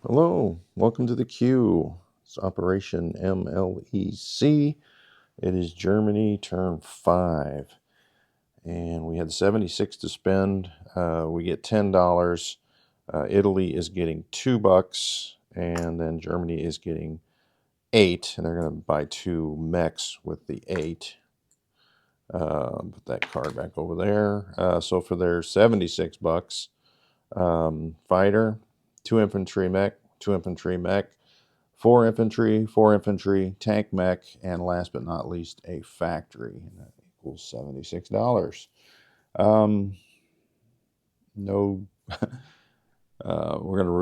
Hello, welcome to the queue. It's Operation MLEC. It is Germany turn 5. And we had 76 to spend. We get $10. Italy is getting $2. And then Germany is getting 8. And they're going to buy 2 mechs with the 8. Put that card back over there. So for their 76 bucks, fighter, 2 infantry mech, 2 infantry mech, 4 infantry, 4 infantry, tank mech, and last but not least, a factory. And that equals $76. No, we're going to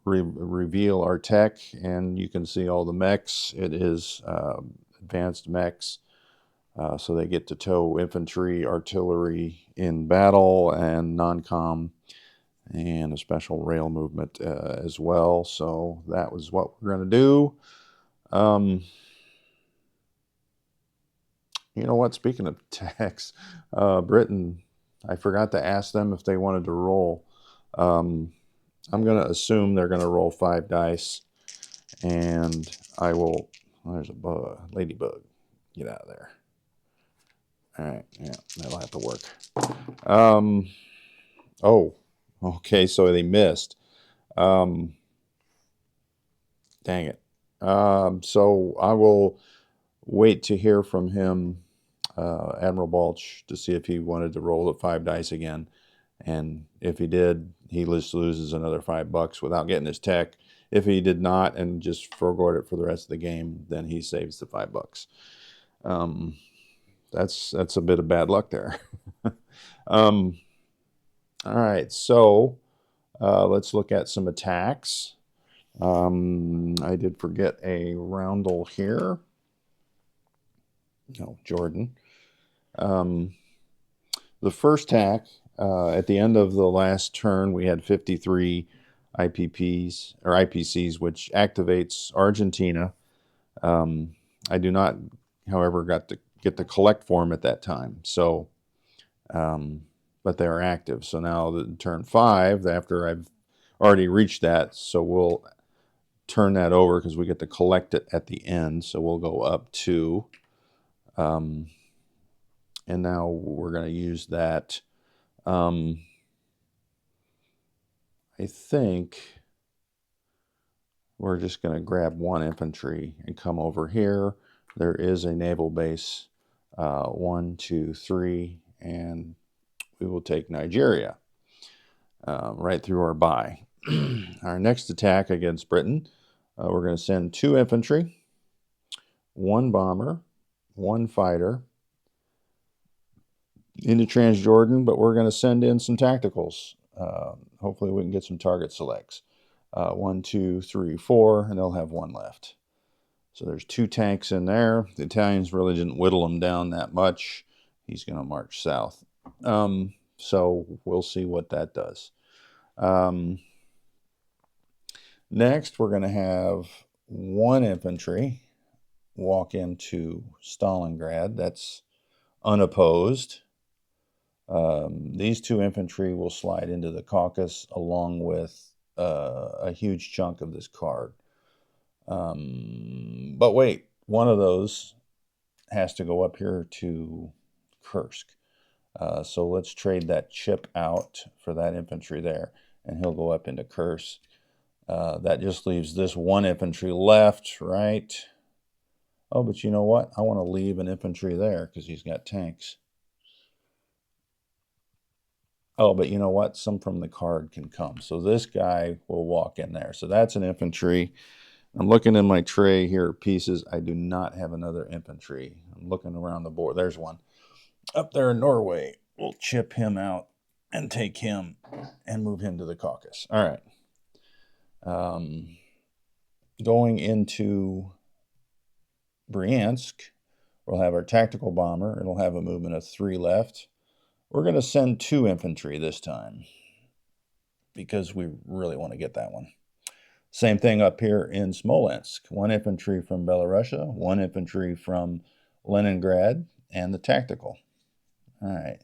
reveal our tech, and you can see all the mechs. It is advanced mechs. So they get to tow infantry, artillery in battle, and non-com, and a special rail movement as well. So that was what we're going to do. You know what? Speaking of tax, Britain, I forgot to ask them if they wanted to roll. I'm going to assume they're going to roll 5 dice, and I will. There's a ladybug. Get out of there. All right, yeah, that'll have to work. Oh, okay, so they missed. Dang it. So I will wait to hear from him, Admiral Balch, to see if he wanted to roll the 5 dice again. And if he did, he just loses another $5 without getting his tech. If he did not and just forgot it for the rest of the game, then he saves the $5. That's a bit of bad luck there. All right, so let's look at some attacks. I did forget a roundel here. No, Jordan. The first tack, at the end of the last turn, we had 53 IPPs or IPCs, which activates Argentina. I do not, however, got to get the collect form at that time. So, but they are active. So now the turn 5, after I've already reached that, so we'll turn that over because we get to collect it at the end. So we'll go up to, and now we're going to use that. I think we're just going to grab 1 infantry and come over here. There is a naval base, 1, 2, 3, and we will take Nigeria right through our buy. Our next attack against Britain, we're going to send 2 infantry, 1 bomber, 1 fighter into Transjordan, but we're going to send in some tacticals. Hopefully we can get some target selects. 1, 2, 3, 4, and they'll have 1 left. So there's 2 tanks in there. The Italians really didn't whittle them down that much. He's going to march south. So we'll see what that does. Next, we're going to have 1 infantry walk into Stalingrad. That's unopposed. These 2 infantry will slide into the Caucasus along with a huge chunk of this card. But wait, one of those has to go up here to Kursk. So let's trade that chip out for that infantry there, and he'll go up into Kursk. That just leaves this 1 infantry left, right? Oh, but you know what? I want to leave an infantry there because he's got tanks. Oh, but you know what? Some from the card can come. So this guy will walk in there. So that's an infantry. I'm looking in my tray here, pieces. I do not have another infantry. I'm looking around the board. There's one. Up there in Norway. We'll chip him out and take him and move him to the Caucasus. All right. Going into Bryansk, we'll have our tactical bomber. It'll have a movement of 3 left. We're going to send 2 infantry this time because we really want to get that one. Same thing up here in Smolensk. 1 infantry from Belarusia, 1 infantry from Leningrad, and the tactical. All right.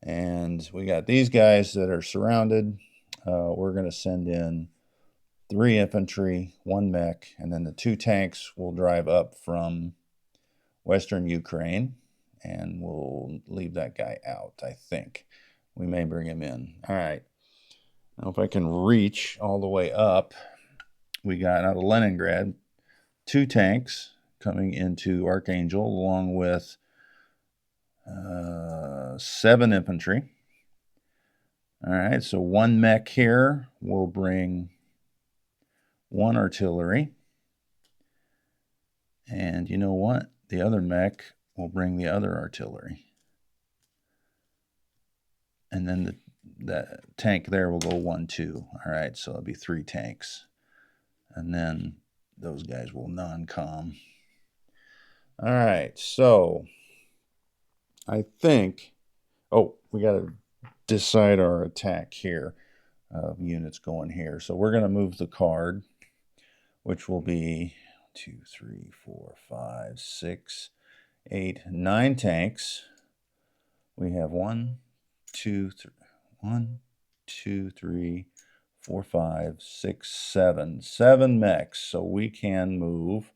And we got these guys that are surrounded. we're going to send in 3 infantry, 1 mech, and then the 2 tanks will drive up from Western Ukraine, and we'll leave that guy out, I think. We may bring him in. All right. Now, if I can reach all the way up, we got out of Leningrad 2 tanks coming into Archangel, along with 7 infantry. All right, so 1 mech here will bring 1 artillery. And you know what? The other mech will bring the other artillery. And then the tank there will go 1, 2. All right, so it'll be 3 tanks. And then those guys will non-com. All right, so I think, oh, we got to decide our attack here. Units going here. So we're going to move the card, which will be 2, 3, 4, 5, 6, 8, 9 tanks. We have 1, 2, 3, 1, 2, 3, 4, 5, 6, 7. 7 mechs. So we can move.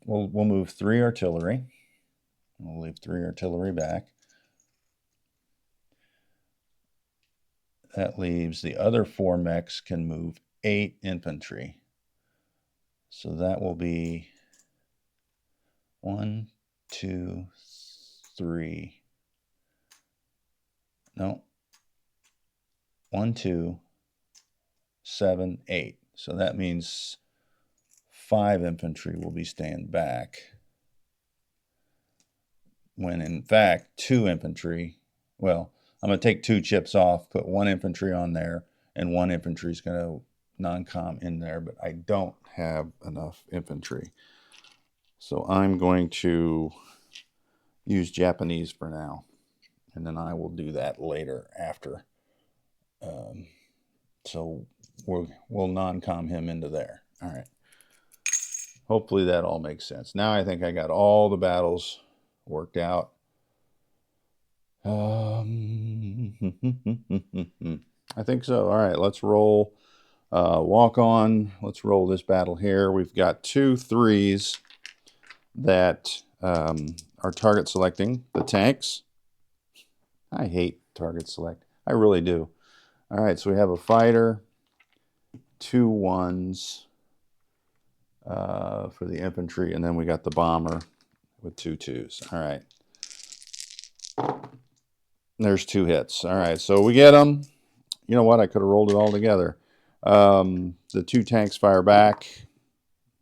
We'll move 3 artillery. We'll leave 3 artillery back. That leaves the other 4 mechs can move 8 infantry. So that will be 1, 2, 3. No. 1, 2, 7, 8. So that means 5 infantry will be staying back. When in fact, 2 infantry, well, I'm going to take 2 chips off, put 1 infantry on there, and 1 infantry is going to non-com in there, but I don't have enough infantry. So I'm going to use Japanese for now, and then I will do that later after. So we'll non-com him into there. All right. Hopefully that all makes sense. Now I think I got all the battles worked out. I think so. All right, let's roll. Walk on. Let's roll this battle here. We've got 2 3s that are target selecting the tanks. I hate target select. I really do. All right, so we have a fighter, 2 1s for the infantry, and then we got the bomber with 2 2s. All right. There's 2 hits. All right, so we get them. You know what? I could have rolled it all together. The 2 tanks fire back.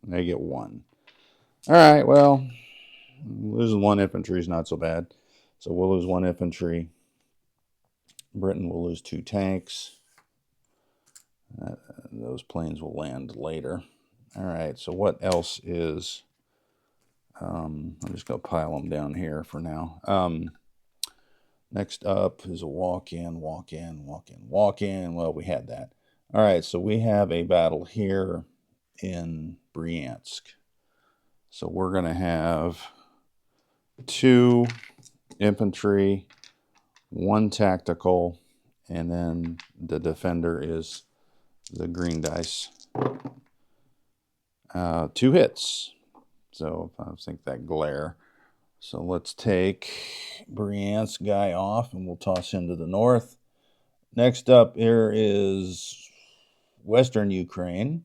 And they get 1. All right, well, losing 1 infantry is not so bad. So we'll lose 1 infantry. Britain will lose 2 tanks. Those planes will land later. All right, so what else is... I'm just going to pile them down here for now. Next up is a walk-in, walk-in, walk-in, walk-in. Well, we had that. All right, so we have a battle here in Bryansk. So we're going to have 2 infantry, 1 tactical, and then the defender is the green dice. 2 hits. So I think that glare. So let's take Bryansk guy off, and we'll toss him to the north. Next up here is Western Ukraine.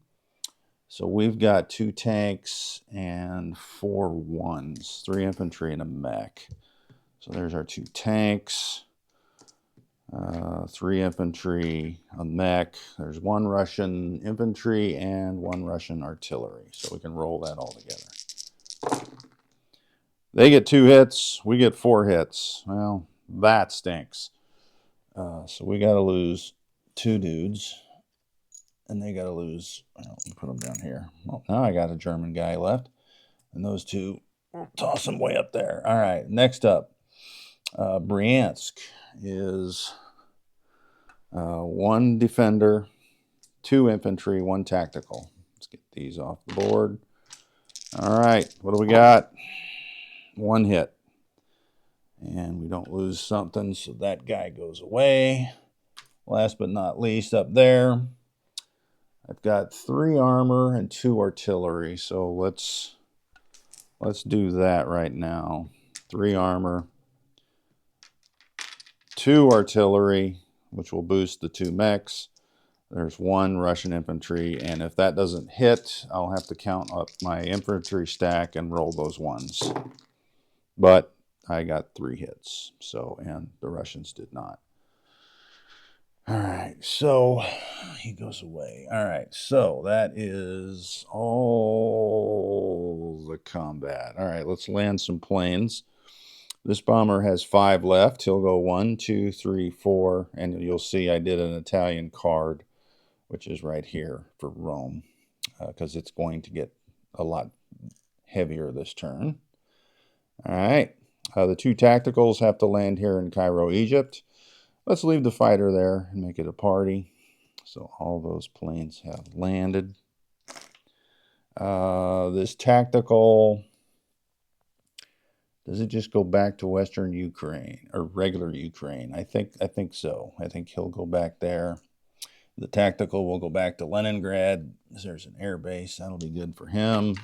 So we've got 2 tanks and 4 1s, 3 infantry and a mech. So there's our 2 tanks, 3 infantry, a mech. There's 1 Russian infantry and 1 Russian artillery. So we can roll that all together. They get 2 hits. We get 4 hits. Well, that stinks. So we got to lose 2 dudes. And they got to lose... Well, put them down here. Well, now I got a German guy left. And those 2, we'll toss them way up there. All right, next up. Bryansk is 1 defender, 2 infantry, 1 tactical. Let's get these off the board. All right, what do we got? 1 hit. And we don't lose something, so that guy goes away. last but not least, up there, I've got 3 armor and 2 artillery. So let's do that right now. 3 armor, 2 artillery, which will boost the 2 mechs. There's 1 Russian infantry, and if that doesn't hit, I'll have to count up my infantry stack and roll those ones. But I got 3 hits, so, and the Russians did not. All right, so he goes away. All right, so that is all the combat. All right, let's land some planes. This bomber has 5 left. He'll go 1, 2, 3, 4, and you'll see I did an Italian card, which is right here for Rome, because it's going to get a lot heavier this turn. All right, the 2 tacticals have to land here in Cairo, Egypt. Let's leave the fighter there and make it a party. So all those planes have landed. This tactical, does it just go back to Western Ukraine or regular Ukraine? I think so. I think he'll go back there. The tactical will go back to Leningrad. There's an air base. That'll be good for him.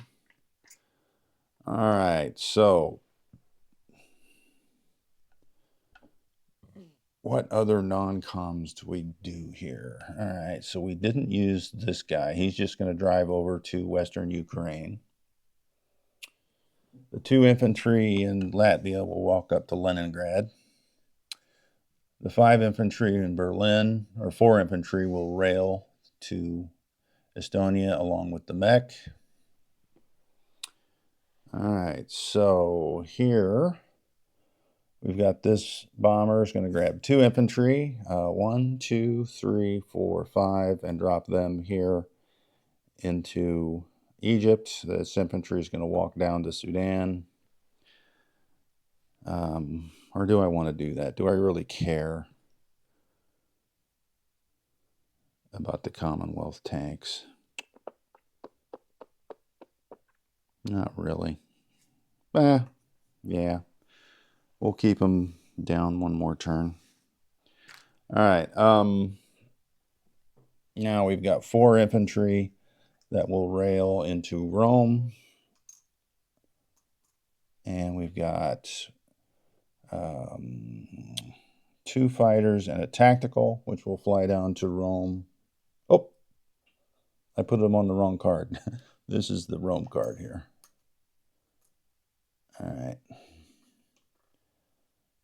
All right, so what other non-coms do we do here? All right, so we didn't use this guy. He's just going to drive over to Western Ukraine. The 2 infantry in Latvia will walk up to Leningrad. The 5 infantry in Berlin, or 4 infantry, will rail to Estonia along with the mech. All right, so here we've got this bomber is going to grab 2 infantry, 1, 2, 3, 4, 5, and drop them here into Egypt. This infantry is going to walk down to Sudan. Or do I want to do that? Do I really care about the Commonwealth tanks? Not really. Yeah. We'll keep them down 1 more turn. All right. Now we've got 4 infantry that will rail into Rome. And we've got 2 fighters and a tactical, which will fly down to Rome. Oh, I put them on the wrong card. This is the Rome card here. All right.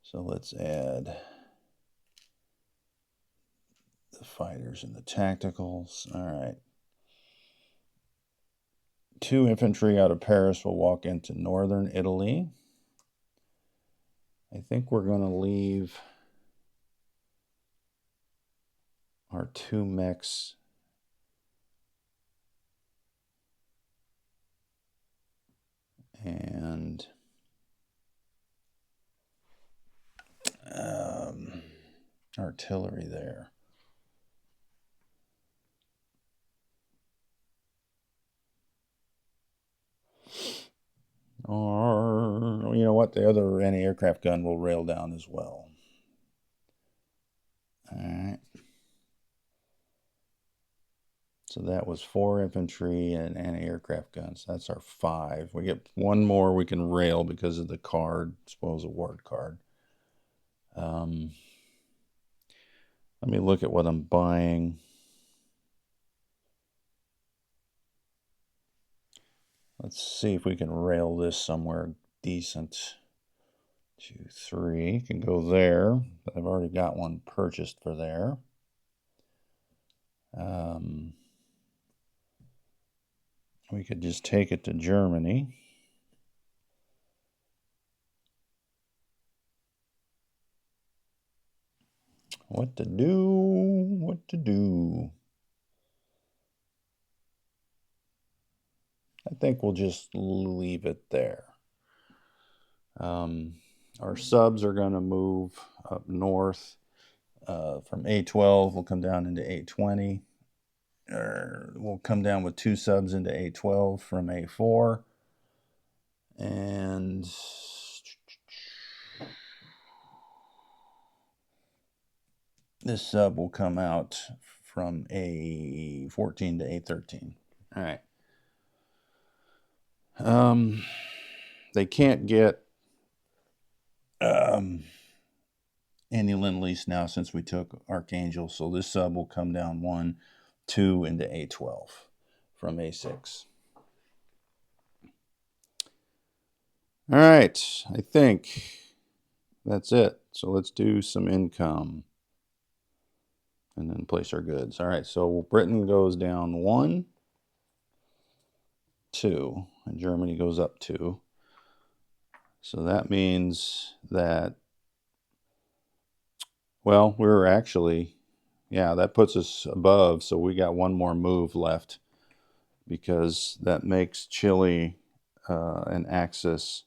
So let's add the fighters and the tacticals. All right. 2 infantry out of Paris will walk into northern Italy. I think we're going to leave our 2 mechs and artillery there. Or, you know what, the other anti-aircraft gun will rail down as well. All right. So that was 4 infantry and anti-aircraft guns. That's our 5. We get 1 more we can rail because of the card, spoils award card. Let me look at what I'm buying. Let's see if we can rail this somewhere decent. 2, 3 can go there. But I've already got 1 purchased for there. We could just take it to Germany. What to do? What to do? I think we'll just leave it there. Our subs are going to move up north from A12. We'll come down into A20. We'll come down with 2 subs into A12 from A4. And this sub will come out from A14 to A13. All right. They can't get any Lend-Lease now since we took Archangel, so this sub will come down 1, 2 into A12 from A6. All right, I think that's it. So let's do some income and then place our goods. All right, so Britain goes down 1, 2, and Germany goes up 2. So that means that, well, we're actually, yeah, that puts us above. So we got one more move left because that makes Chile an Axis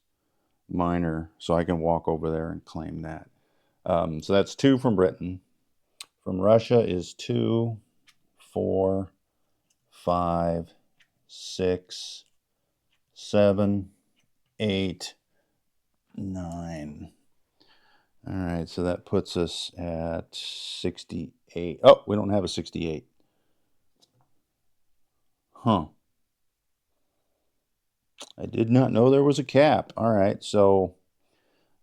minor. So I can walk over there and claim that. So that's 2 from Britain. From Russia is 2, 4, 5, 6, 7, 8, 9. All right, so that puts us at 68. Oh, we don't have a 68. Huh. I did not know there was a cap. All right, so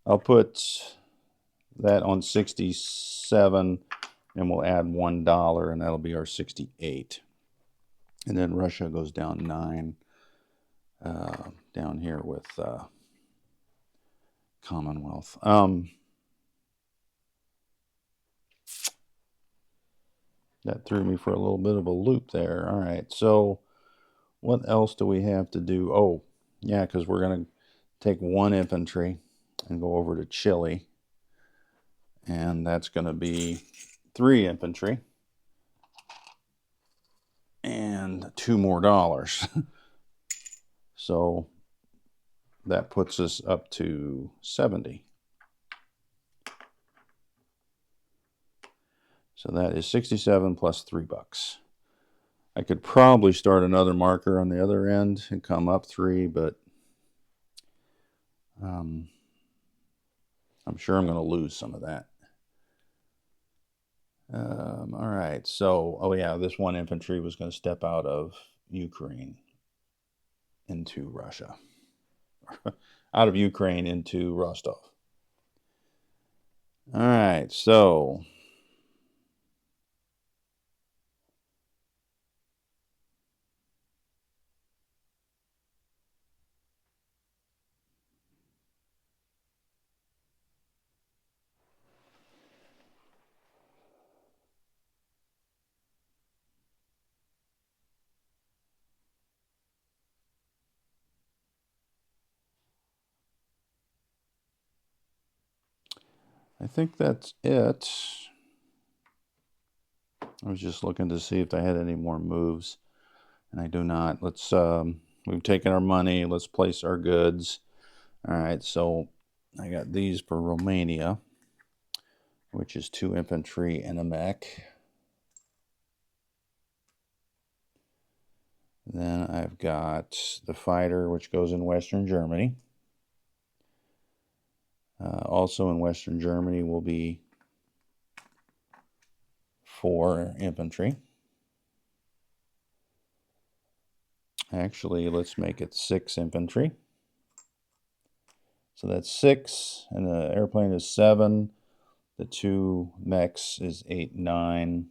I'll put that on 67, and we'll add $1, and that'll be our 68. And then Russia goes down 9 down here with Commonwealth. That threw me for a little bit of a loop there. All right, so what else do we have to do? Oh, yeah, because we're going to take 1 infantry and go over to Chile. And that's going to be 3 infantry and $2 more. So that puts us up to 70. So that is 67 plus $3. I could probably start another marker on the other end and come up 3, but I'm sure I'm going to lose some of that. All right, so, oh yeah, this 1 infantry was going to step out of Ukraine into Russia. Out of Ukraine into Rostov. All right, so I think that's it. I was just looking to see if I had any more moves, and I do not. Let's, we've taken our money. Let's place our goods. All right, so I got these for Romania, which is 2 infantry and a mech. Then I've got the fighter, which goes in Western Germany. Also in Western Germany will be 4 infantry. Actually, let's make it 6 infantry. So that's 6, and the airplane is 7. The 2 mechs is 8, 9.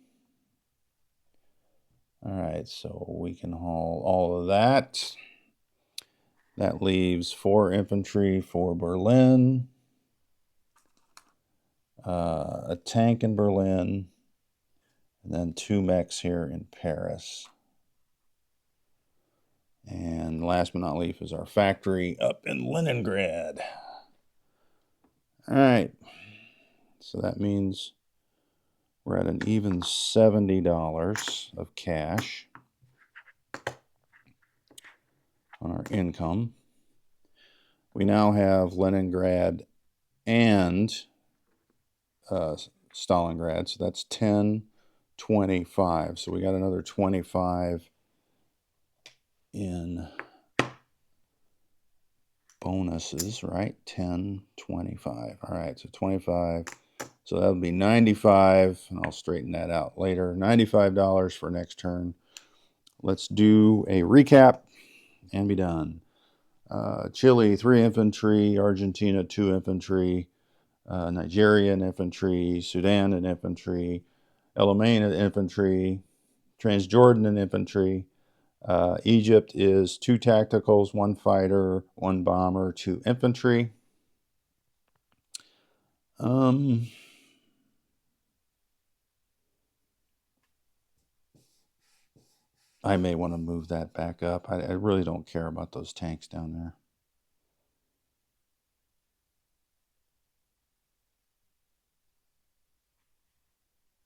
All right, so we can haul all of that. That leaves 4 infantry for Berlin, a tank in Berlin, and then 2 mechs here in Paris. And last but not least is our factory up in Leningrad. All right, so that means we're at an even $70 of cash on our income. We now have Leningrad and Stalingrad, so that's 10, 25. So we got another 25 in bonuses, right? 10, 25. All right, so 25, So that would be 95, and I'll straighten that out later. $95 for next turn. Let's do a recap and be done. Chile, 3 infantry. Argentina, 2 infantry. Nigeria, an infantry. Sudan, an infantry. El Alamein, an infantry. Transjordan, an infantry. Egypt is 2 tacticals, 1 fighter, 1 bomber, 2 infantry. I may want to move that back up. I really don't care about those tanks down there.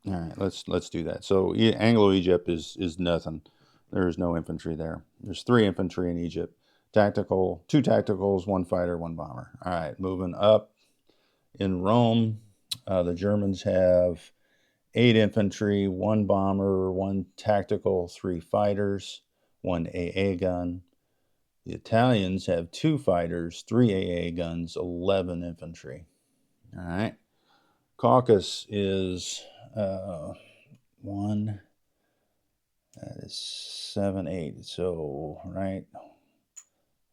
All right, let's do that. So Anglo-Egypt is nothing. There is no infantry there. There's 3 infantry in Egypt. Tactical, 2 tacticals, 1 fighter, 1 bomber. All right, moving up in Rome, the Germans have 8 infantry, 1 bomber, 1 tactical, 3 fighters, 1 AA gun. The Italians have 2 fighters, 3 AA guns, 11 infantry. All right. Caucasus is 1, that is 7, 8. So, right,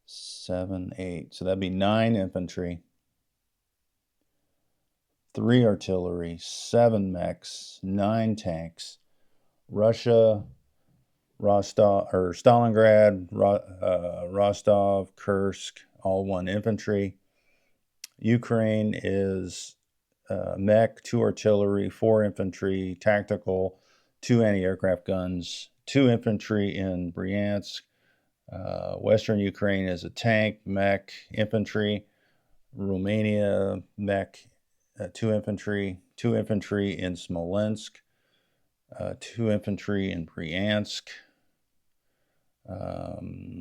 7, 8. So that'd be 9 infantry, 3 artillery, 7 mechs, 9 tanks. Russia, Rostov or Stalingrad, Rostov, Kursk, all 1 infantry. Ukraine is mech, 2 artillery, 4 infantry, tactical, 2 anti-aircraft guns, 2 infantry in Bryansk. Western Ukraine is a tank, mech, infantry. Romania, mech, 2 infantry, 2 infantry in Smolensk, 2 infantry in Bryansk.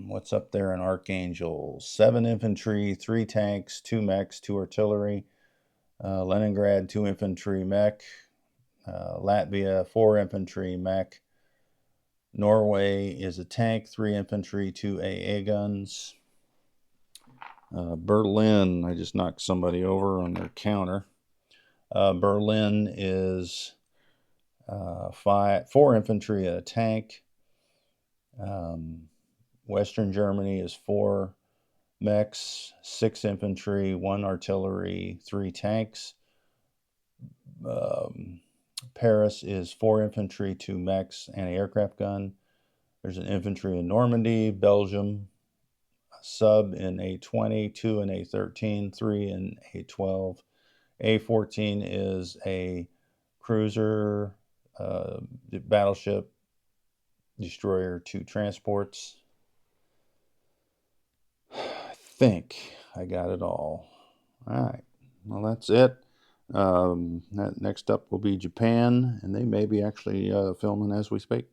What's up there in Archangel? 7 infantry, 3 tanks, 2 mechs, 2 artillery. Leningrad, 2 infantry mech. Latvia, 4 infantry mech. Norway is a tank, 3 infantry, 2 AA guns. Berlin, I just knocked somebody over on their counter. Berlin is 4 infantry, a tank. Western Germany is 4 mechs, 6 infantry, 1 artillery, 3 tanks. Paris is 4 infantry, 2 mechs, anti-aircraft gun. There's an infantry in Normandy. Belgium, a sub in A-20, 2 in A-13, 3 in A-12. A-14 is a cruiser, battleship, destroyer, 2 transports. I think I got it all. All right, well, that's it. Next up will be Japan, and they may be actually filming as we speak.